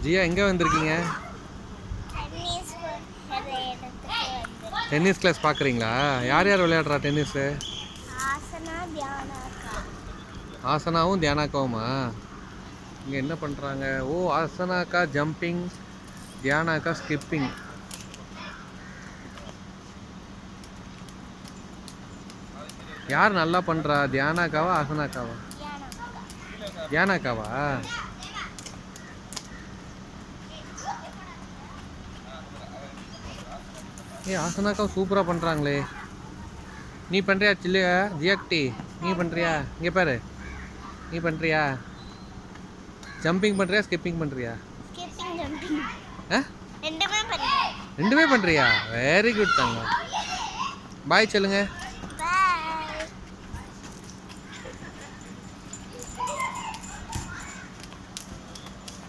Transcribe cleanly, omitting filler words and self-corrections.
ஜியா எங்கே வந்திருக்கீங்க? Tennis class பார்க்குறீங்களா? யார் யார் விளையாடுறா டென்னிஸு? ஆசனாவும் தியானாக்காவுமா? இங்கே என்ன பண்ணுறாங்க? ஓ, ஆசனாக்கா ஜம்பிங், தியானாக்கா ஸ்கிப்பிங். யார் நல்லா பண்ணுறா? தியானாக்காவா ஆசனாக்காவா? தியானாக்காவா? ஆசனாக்கா சூப்பராக பண்ணுறாங்களே. நீ பண்ணுறியா சில்லையா ஜியாக்டி? நீ பண்ணுறியா? இங்கே பாரு, நீ பண்ணுறியா? ஜம்பிங் பண்ணுறியா ஸ்கிப்பிங் பண்ணுறியா? ரெண்டுமே பண்ணுறியா? வெரி குட் தாங்க. பாய் சொல்லுங்க.